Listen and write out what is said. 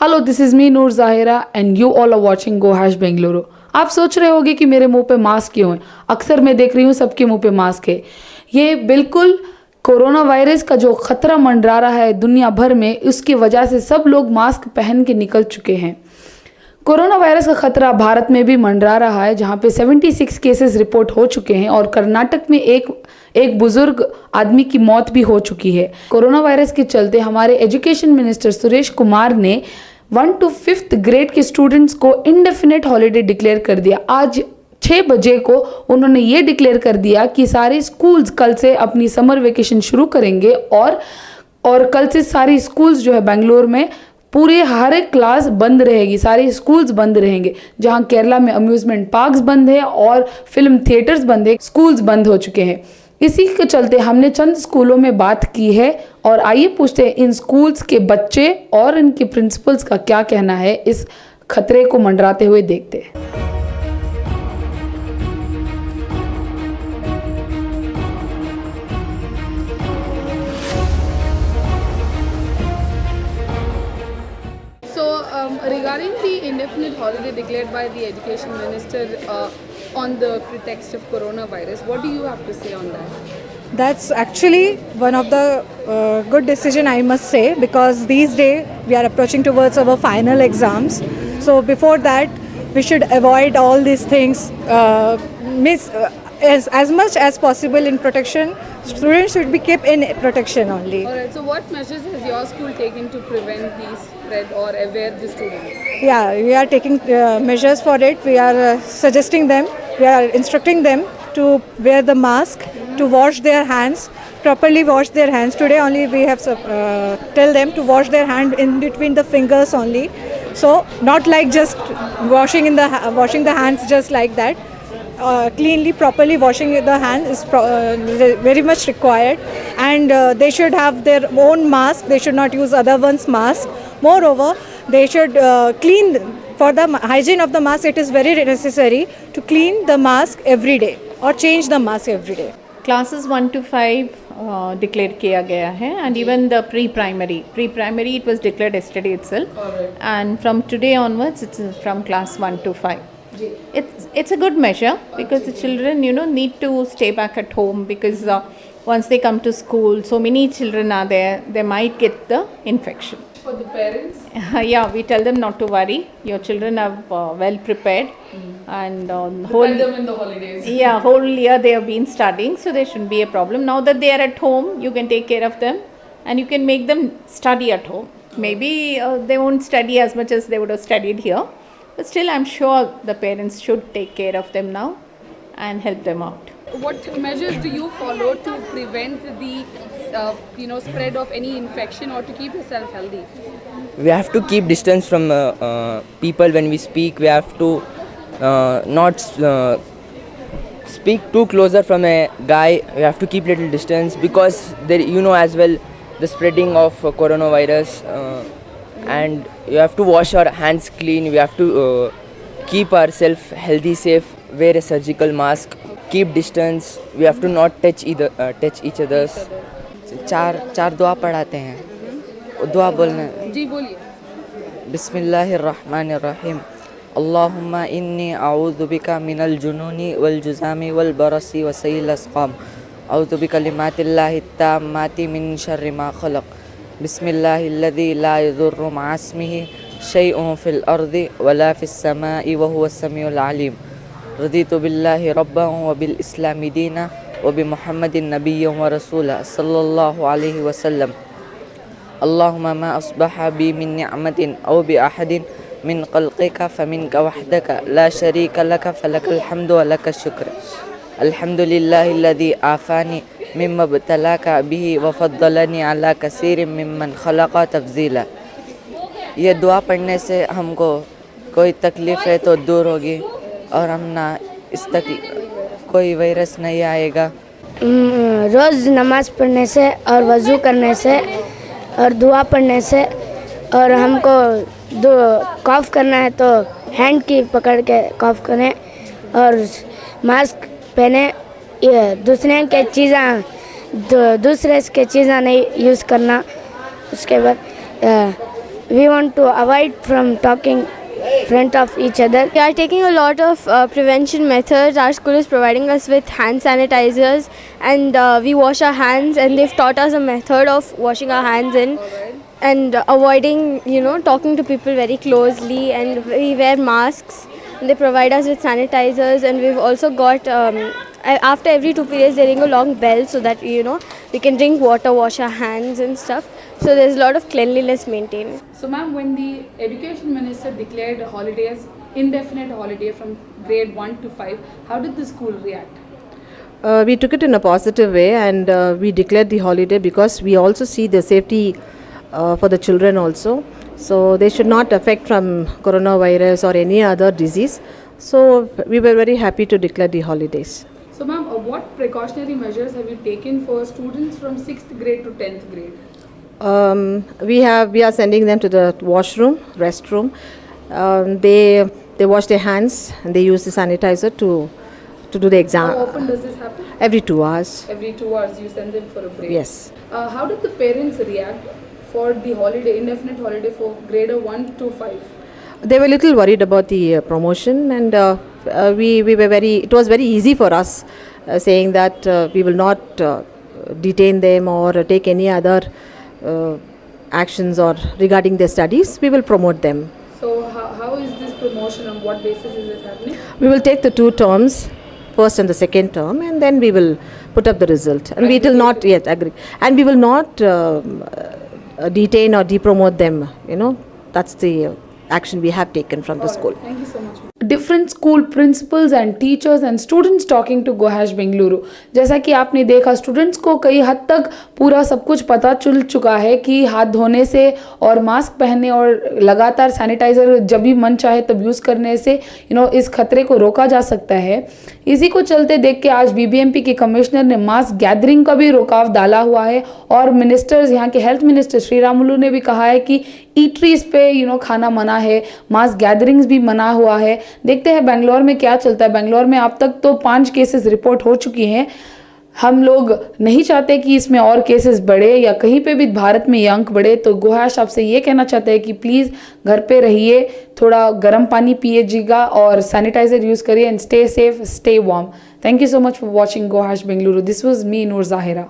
Hello, this is me Noor Zahira and you all are watching go hash Bengaluru. आप सोच रहे होंगे कि मेरे मुंह पे मास्क क्यों है। अक्सर मैं देख रही हूँ सबके मुंह पे मास्क है। ये बिल्कुल कोरोना वायरस का जो खतरा मंडरा रहा है दुनिया भर में, उसकी वजह से सब लोग मास्क पहन के निकल चुके हैं। कोरोना वायरस का खतरा भारत में भी मंडरा रहा है, जहां पे 76 केसेस रिपोर्ट हो चुके हैं और कर्नाटक में एक बुजुर्ग आदमी की मौत भी हो चुकी है। कोरोना वायरस के चलते हमारे एजुकेशन मिनिस्टर सुरेश कुमार ने 1 to 5th ग्रेड के स्टूडेंट्स को इंडेफिनिट हॉलीडे डिक्लेयर कर दिया। आज 6 बजे को उन्होंने ये डिक्लेयर कर दिया कि सारे स्कूल्स कल से अपनी समर वेकेशन शुरू करेंगे और कल से सारी स्कूल्स जो है बेंगलोर में पूरे हर एक क्लास बंद रहेगी, सारे स्कूल्स बंद रहेंगे। जहां केरला में अम्यूजमेंट पार्क्स बंद है और फिल्म थिएटर्स बंद है, स्कूल्स बंद हो चुके हैं। इसी के चलते हमने चंद स्कूलों में बात की है और आइए पूछते हैं इन स्कूल्स के बच्चे और इनके प्रिंसिपल्स का क्या कहना है इस खतरे को मंडराते हुए देखते हैं। Regarding the indefinite holiday declared by the Education Minister on the pretext of coronavirus, what do you have to say on that? That's actually one of the good decision, I must say, because these days we are approaching towards our final exams. So before that, we should avoid all these things. As much as possible in protection, students should be kept in protection only. Alright, so what measures has your school taken to prevent the spread or aware the students? Yeah, we are taking measures for it. We are suggesting them, we are instructing them to wear the mask, to wash their hands, properly wash their hands. Today only we have tell them to wash their hand in between the fingers only. So not like just washing the hands just like that. Cleanly, properly washing the hand is very much required, and they should have their own mask. They should not use other one's mask. Moreover, they should clean. For the hygiene of the mask, it is very necessary to clean the mask every day or change the mask every day. Classes 1 to 5 declared किया गया है, and even the pre-primary it was declared yesterday itself. And from today onwards it's from class 1 to 5. It's a good measure because the children need to stay back at home, because once they come to school, so many children are there, they might get the infection. For the parents? Yeah, we tell them not to worry. Your children are well prepared, and Prepare them in the holidays. Yeah, whole year they have been studying, so there shouldn't be a problem. Now that they are at home, you can take care of them and you can make them study at home. Maybe they won't study as much as they would have studied here, but still I'm sure the parents should take care of them now and help them out. What measures do you follow to prevent the spread of any infection or to keep yourself healthy? We have to keep distance from people when we speak. We have to not speak too closer from a guy. We have to keep little distance, because there, as well, the spreading of coronavirus, and you have to wash our hands clean. We have to keep ourselves healthy, safe, wear a surgical mask, keep distance. We have to not touch each other's. चार दुआ पढ़ाते हैं। दुआ बोलना जी, बोलिए। बिस्मिल्लाहिर्रहमानिर्रहीम। अल्लाहुम्मा इन्नी अऊज़ु बिका मिनल जुनूनी वल जुज़ामी वल बरसी व सय्यिल अस्क़ाम। अऊज़ु बिकलिमातिल्लाहि ताम्माति मिन शर्रि मा खलक़। बिस्मिल्लाहिल्लज़ी ला यज़ुर्रु मअ इस्मिही शैउन फ़िल अर्ज़ि वला फ़िस समाई व हुवस समीउल अलीम। रज़ीतु बिल्लाहि रब्बन व बिल इस्लामि दीना व बि मुहम्मदिन नबिय्यन व रसूला सल्लल्लाहु अलैहि वसल्लम। अल्लाहुम्मा मा अस्बहा बि मिन निअमतिन औ बि अहदिन मिन खल्क़िका फमिनका वहदका ला शरीका लका फलकल हम्दु व लकश शुक्र। अल्हम्दुलिल्लाहिल्लज़ी आफ़ानी मिम्मा इब्तलाका बिही व फ़द्दलनी अला कसीरिम मिम्मन खलक़ा तफ़ज़ीला। ये दुआ पढ़ने से हमको कोई तकलीफ़ है तो दूर होगी और हम ना कोई वायरस नहीं आएगा। रोज़ नमाज़ पढ़ने से और वज़ू करने से और दुआ पढ़ने से, और हमको कॉफ़ करना है तो हैंड की पकड़ के कॉफ़ करें और मास्क पहने। दूसरे के चीज़ें नहीं यूज़ करना। उसके बाद we want to avoid from talking front of each other. We are taking a lot of prevention methods. Our school is providing us with hand sanitizers, and we wash our hands, and they've taught us a method of washing our hands and avoiding, talking to people very closely, and we wear masks, and they provide us with sanitizers, and we've also got after every 2 periods they ring a long bell so that we can drink water, wash our hands and stuff. So there's a lot of cleanliness maintained. So ma'am, when the education minister declared holidays, indefinite holiday from grade 1 to 5, how did the school react? We took it in a positive way, and we declared the holiday because we also see the safety for the children also. So they should not affect from coronavirus or any other disease. So we were very happy to declare the holidays. So ma'am, what precautionary measures have you taken for students from 6th grade to 10th grade? We are sending them to the washroom, restroom. They wash their hands and they use the sanitizer to do the exam. How often does this happen? Every 2 hours. Every 2 hours you send them for a break. Yes. How did the parents react for the holiday, indefinite holiday for grade 1 to 5? They were a little worried about the promotion, and we were very. It was very easy for us saying that we will not detain them or take any other actions or regarding their studies. We will promote them. So how is this promotion, on what basis is it happening? We will take the 2 terms, first and the second term, and then we will put up the result. And we will not yet agree. And we will not detain or depromote them. That's the action we have taken from the school. Thank you so much. Different school principals and teachers and students talking to गोहाश Bengaluru. जैसा कि आपने देखा, students को कई हद तक पूरा सब कुछ पता चल चुका है कि हाथ धोने से और मास्क पहनने और लगातार सैनिटाइज़र जब भी मन चाहे तब यूज़ करने से इस खतरे को रोका जा सकता है. इसी को चलते देख के आज बीबीएमपी के कमिश्नर ने मास्क गैदरिंग का भी रोकाव डाला हुआ है, और मिनिस्टर्स, यहाँ के हेल्थ मिनिस्टर श्रीरामुलु ने भी कहा है कि ईटरीज पे खाना मना है, मास्क गैदरिंग्स भी मना हुआ है. देखते हैं बेंगलोर में क्या चलता है. बेंगलोर में अब तक तो 5 केसेस रिपोर्ट हो चुकी हैं. हम लोग नहीं चाहते कि इसमें और केसेस बढ़े या कहीं पे भी भारत में ये अंक बढ़े. तो गोहाश आपसे ये कहना चाहते हैं कि प्लीज़ घर पे रहिए, थोड़ा गर्म पानी पिएगा और सैनिटाइजर यूज़ करिए, and stay safe, stay warm. Thank you so much for watching गोहाश Bengaluru. This was me, Noor Zahira.